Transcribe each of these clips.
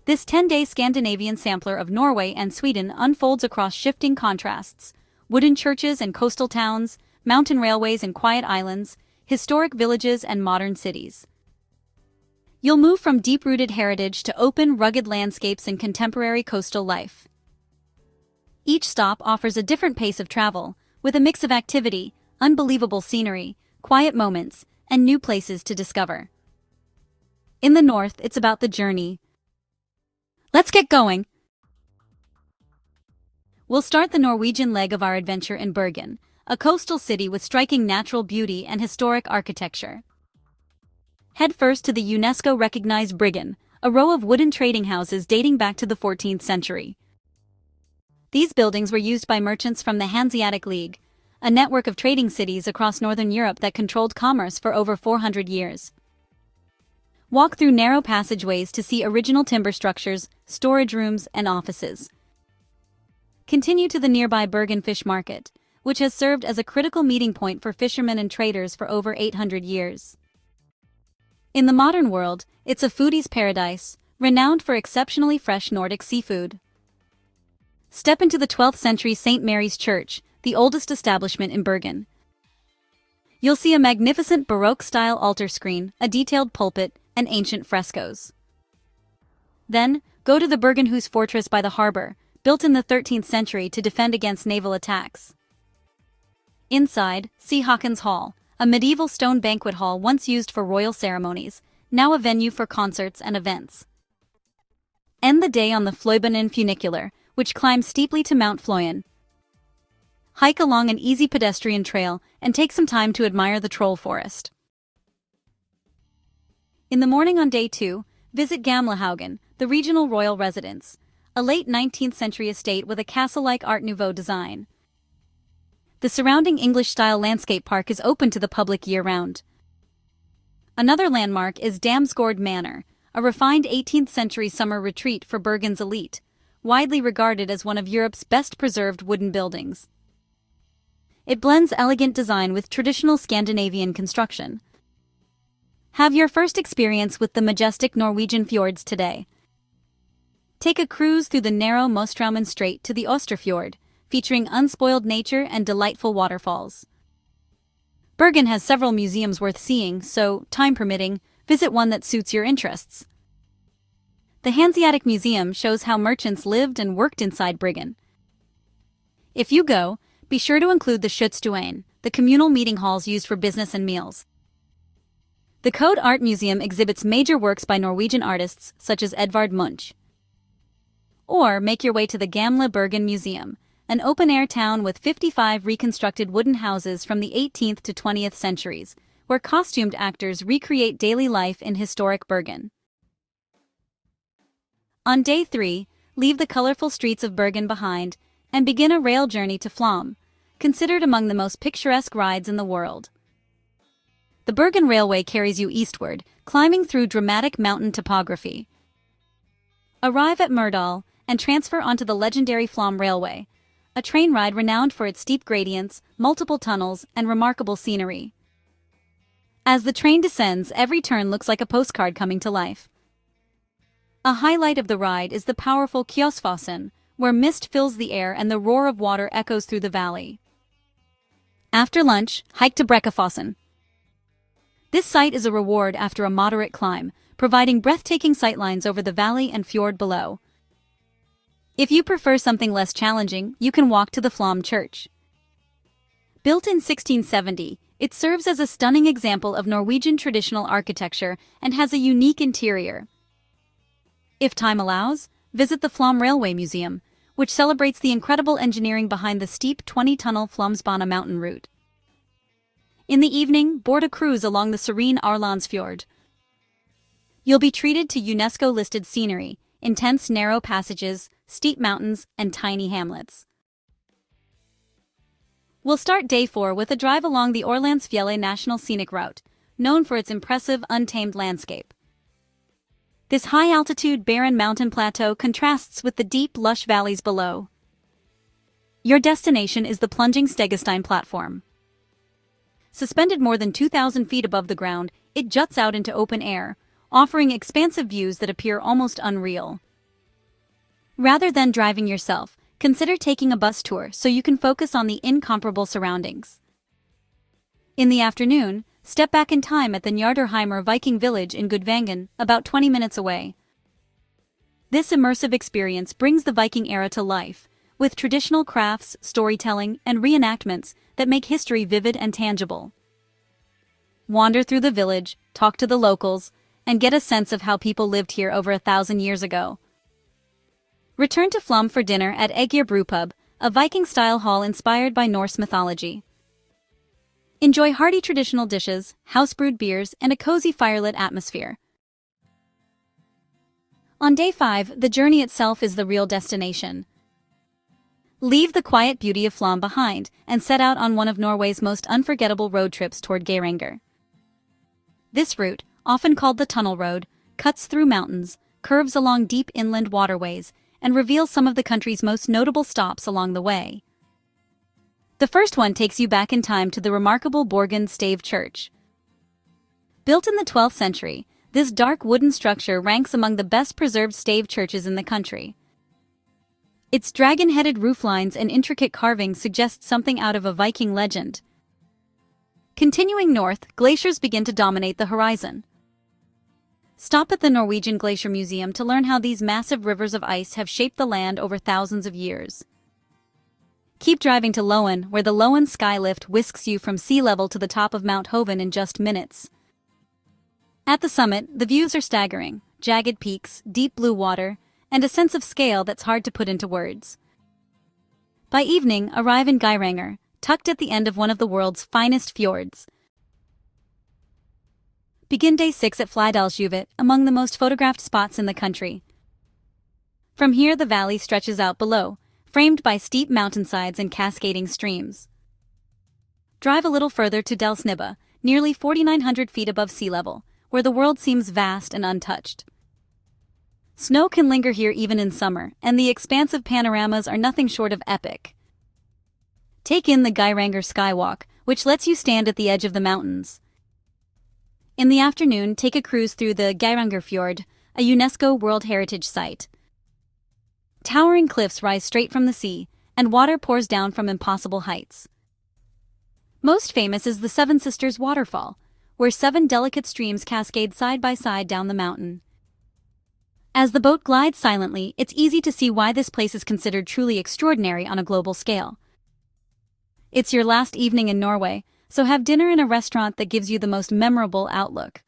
This 10-day Scandinavian sampler of Norway and Sweden unfolds across shifting contrasts: wooden churches and coastal towns, mountain railways and quiet islands, historic villages and modern cities. You'll move from deep-rooted heritage to open, rugged landscapes and contemporary coastal life. Each stop offers a different pace of travel, with a mix of activity, unbelievable scenery, quiet moments, and new places to discover. In the north, it's about the journey. Let's get going! We'll start the Norwegian leg of our adventure in Bergen, a coastal city with striking natural beauty and historic architecture. Head first to the UNESCO-recognized Bergen, a row of wooden trading houses dating back to the 14th century. These buildings were used by merchants from the Hanseatic League, a network of trading cities across northern Europe that controlled commerce for over 400 years. Walk through narrow passageways to see original timber structures, storage rooms, and offices. Continue to the nearby Bergen fish market, which has served as a critical meeting point for fishermen and traders for over 800 years. In the modern world, it's a foodie's paradise, renowned for exceptionally fresh Nordic seafood. Step into the 12th century St. Mary's Church, the oldest establishment in Bergen. You'll see a magnificent Baroque-style altar screen, a detailed pulpit, and ancient frescoes. Then, go to the Bergenhus fortress by the harbor, built in the 13th century to defend against naval attacks. Inside, see Håkon's Hall, a medieval stone banquet hall once used for royal ceremonies, now a venue for concerts and events. End the day on the Flåm funicular, which climbs steeply to Mount Flåm. Hike along an easy pedestrian trail and take some time to admire the troll forest. In the morning on day 2, visit Gamlehaugen, the regional royal residence, a late 19th century estate with a castle-like Art Nouveau design. The surrounding English-style landscape park is open to the public year-round. Another landmark is Damsgård Manor, a refined 18th century summer retreat for Bergen's elite, widely regarded as one of Europe's best-preserved wooden buildings. It blends elegant design with traditional Scandinavian construction. Have your first experience with the majestic Norwegian fjords today. Take a cruise through the narrow Mostraumen Strait to the Osterfjord, featuring unspoiled nature and delightful waterfalls. Bergen has several museums worth seeing, so, time permitting, visit one that suits your interests. The Hanseatic Museum shows how merchants lived and worked inside Bergen. If you go, be sure to include the Schutzstuen, the communal meeting halls used for business and meals. The Code Art Museum exhibits major works by Norwegian artists such as Edvard Munch. Or make your way to the Gamle Bergen Museum, an open-air town with 55 reconstructed wooden houses from the 18th to 20th centuries, where costumed actors recreate daily life in historic Bergen. On day 3, leave the colorful streets of Bergen behind and begin a rail journey to Flåm, considered among the most picturesque rides in the world. The Bergen Railway carries you eastward, climbing through dramatic mountain topography. Arrive at Myrdal and transfer onto the legendary Flåm Railway, a train ride renowned for its steep gradients, multiple tunnels, and remarkable scenery. As the train descends, every turn looks like a postcard coming to life. A highlight of the ride is the powerful Kjosfossen, where mist fills the air and the roar of water echoes through the valley. After lunch, hike to Brekkafossen. This site is a reward after a moderate climb, providing breathtaking sightlines over the valley and fjord below. If you prefer something less challenging, you can walk to the Flåm Church. Built in 1670, it serves as a stunning example of Norwegian traditional architecture and has a unique interior. If time allows, visit the Flåm Railway Museum, which celebrates the incredible engineering behind the steep 20-tunnel Flåmsbana mountain route. In the evening, board a cruise along the serene Arlandsfjord. You'll be treated to UNESCO-listed scenery, intense narrow passages, steep mountains, and tiny hamlets. We'll start day 4 with a drive along the Orlandsfjellet National Scenic Route, known for its impressive, untamed landscape. This high-altitude, barren mountain plateau contrasts with the deep, lush valleys below. Your destination is the plunging Stegestein platform. Suspended more than 2,000 feet above the ground, it juts out into open air, offering expansive views that appear almost unreal. Rather than driving yourself, consider taking a bus tour so you can focus on the incomparable surroundings. In the afternoon, step back in time at the Njardarheimer Viking village in Gudvangen, about 20 minutes away. This immersive experience brings the Viking era to life, with traditional crafts, storytelling, and reenactments that make history vivid and tangible. Wander through the village, talk to the locals, and get a sense of how people lived here over 1,000 years ago. Return to Flåm for dinner at Ægir Brewpub, a Viking-style hall inspired by Norse mythology. Enjoy hearty traditional dishes, house-brewed beers, and a cozy firelit atmosphere. On day 5, the journey itself is the real destination. Leave the quiet beauty of Flåm behind and set out on one of Norway's most unforgettable road trips toward Geiranger. This route, often called the Tunnel Road, cuts through mountains, curves along deep inland waterways, and reveals some of the country's most notable stops along the way. The first one takes you back in time to the remarkable Bergen stave church. Built in the 12th century, this dark wooden structure ranks among the best-preserved stave churches in the country. Its dragon-headed rooflines and intricate carvings suggest something out of a Viking legend. Continuing north, glaciers begin to dominate the horizon. Stop at the Norwegian Glacier Museum to learn how these massive rivers of ice have shaped the land over thousands of years. Keep driving to Loen, where the Loen skylift whisks you from sea level to the top of Mount Hoven in just minutes. At the summit, the views are staggering: jagged peaks, deep blue water, and a sense of scale that's hard to put into words. By evening, arrive in Geiranger, tucked at the end of one of the world's finest fjords. Begin day 6 at Flydalsjuvet, among the most photographed spots in the country. From here, the valley stretches out below, framed by steep mountainsides and cascading streams. Drive a little further to Delsnibbe, nearly 4,900 feet above sea level, where the world seems vast and untouched. Snow can linger here even in summer, and the expansive panoramas are nothing short of epic. Take in the Geiranger Skywalk, which lets you stand at the edge of the mountains. In the afternoon, take a cruise through the Geiranger Fjord, a UNESCO World Heritage Site. Towering cliffs rise straight from the sea, and water pours down from impossible heights. Most famous is the Seven Sisters Waterfall, where 7 delicate streams cascade side by side down the mountain. As the boat glides silently, it's easy to see why this place is considered truly extraordinary on a global scale. It's your last evening in Norway, so have dinner in a restaurant that gives you the most memorable outlook.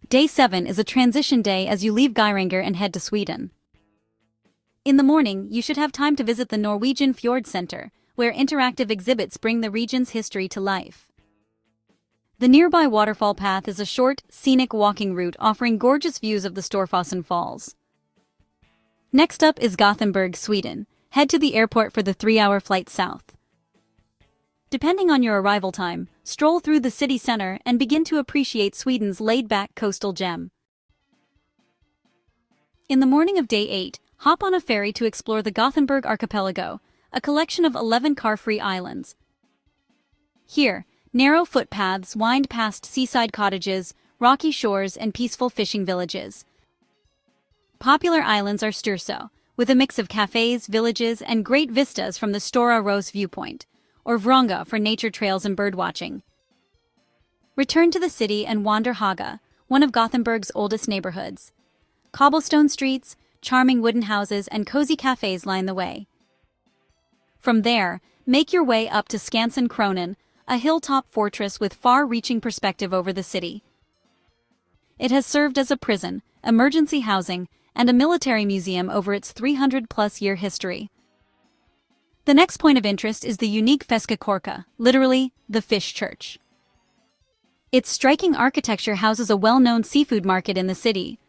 Day 7 is a transition day as you leave Geiranger and head to Sweden. In the morning, you should have time to visit the Norwegian Fjord Center, where interactive exhibits bring the region's history to life. The nearby waterfall path is a short, scenic walking route offering gorgeous views of the Storfossen Falls. Next up is Gothenburg, Sweden. Head to the airport for the 3-hour flight south. Depending on your arrival time, stroll through the city center and begin to appreciate Sweden's laid-back coastal gem. In the morning of day 8, hop on a ferry to explore the Gothenburg archipelago, a collection of 11 car-free islands. Here, narrow footpaths wind past seaside cottages, rocky shores, and peaceful fishing villages. Popular islands are Sturso, with a mix of cafes, villages, and great vistas from the Stora Ros viewpoint, or Vronga for nature trails and birdwatching. Return to the city and wander Haga, one of Gothenburg's oldest neighborhoods. Cobblestone streets, charming wooden houses, and cozy cafes line the way. From there, make your way up to Skansen Kronen, a hilltop fortress with far-reaching perspective over the city. It has served as a prison, emergency housing, and a military museum over its 300-plus-year history. The next point of interest is the unique Fiskekorka, literally, the fish church. Its striking architecture houses a well-known seafood market in the city.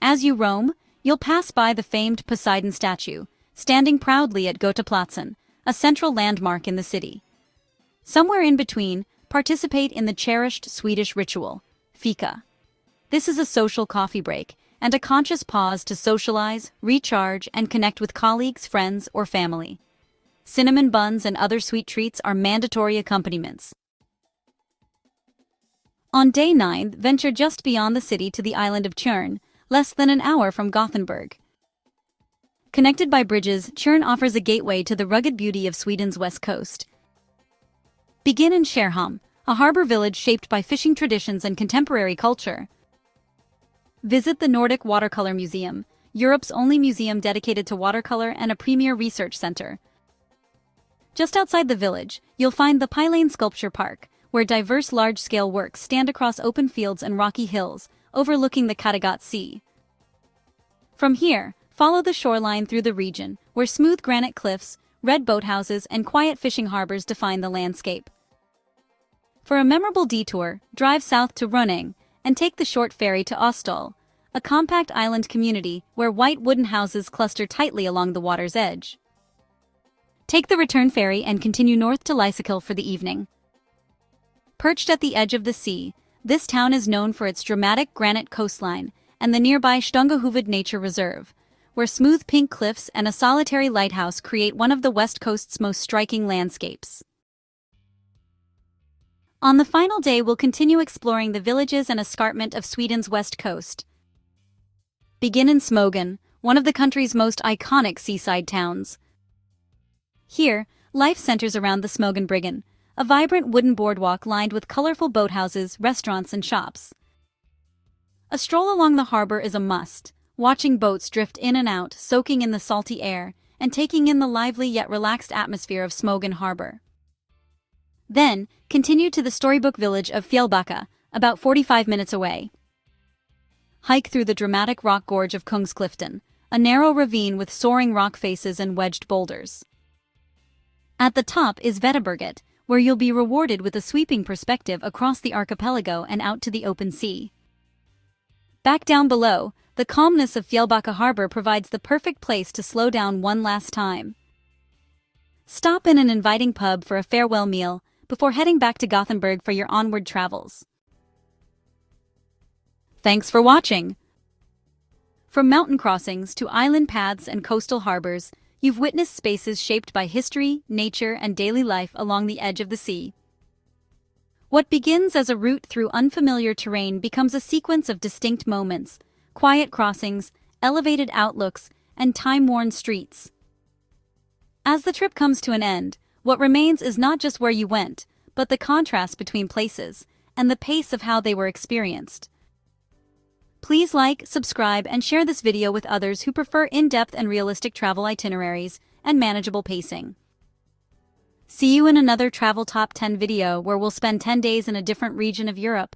As you roam, you'll pass by the famed Poseidon statue, standing proudly at Gotaplatsen, a central landmark in the city. Somewhere in between, participate in the cherished Swedish ritual, fika. This is a social coffee break and a conscious pause to socialize, recharge, and connect with colleagues, friends, or family. Cinnamon buns and other sweet treats are mandatory accompaniments. On day 9, venture just beyond the city to the island of Tjörn, less than an hour from Gothenburg. Connected by bridges, Tjörn offers a gateway to the rugged beauty of Sweden's west coast. Begin in Skärhamn, a harbor village shaped by fishing traditions and contemporary culture. Visit the Nordic Watercolor Museum, Europe's only museum dedicated to watercolor and a premier research center. Just outside the village, you'll find the Pylane Sculpture Park, where diverse large-scale works stand across open fields and rocky hills, overlooking the Kattegat Sea. From here, follow the shoreline through the region, where smooth granite cliffs, red boathouses, and quiet fishing harbors define the landscape. For a memorable detour, drive south to Rönning and take the short ferry to Åstol, a compact island community where white wooden houses cluster tightly along the water's edge. Take the return ferry and continue north to Lysekil for the evening. Perched at the edge of the sea, this town is known for its dramatic granite coastline and the nearby Stångahuvud Nature Reserve, where smooth pink cliffs and a solitary lighthouse create one of the west coast's most striking landscapes. On the final day, we'll continue exploring the villages and escarpment of Sweden's west coast. Begin in Smögen, one of the country's most iconic seaside towns. Here, life centers around the Smögen Bryggen, a vibrant wooden boardwalk lined with colorful boathouses, restaurants, and shops. A stroll along the harbor is a must, watching boats drift in and out, soaking in the salty air, and taking in the lively yet relaxed atmosphere of Smögen Harbor. Then, continue to the storybook village of Fjällbacka, about 45 minutes away. Hike through the dramatic rock gorge of Kungskliften, a narrow ravine with soaring rock faces and wedged boulders. At the top is Vätterberget, where you'll be rewarded with a sweeping perspective across the archipelago and out to the open sea. Back down below, the calmness of Fjällbacka Harbor provides the perfect place to slow down one last time. Stop in an inviting pub for a farewell meal before heading back to Gothenburg for your onward travels. Thanks for watching! From mountain crossings to island paths and coastal harbors, you've witnessed spaces shaped by history, nature, and daily life along the edge of the sea. What begins as a route through unfamiliar terrain becomes a sequence of distinct moments, quiet crossings, elevated outlooks, and time-worn streets. As the trip comes to an end, what remains is not just where you went, but the contrast between places and the pace of how they were experienced. Please like, subscribe, and share this video with others who prefer in-depth and realistic travel itineraries and manageable pacing. See you in another Travel Top 10 video where we'll spend 10 days in a different region of Europe.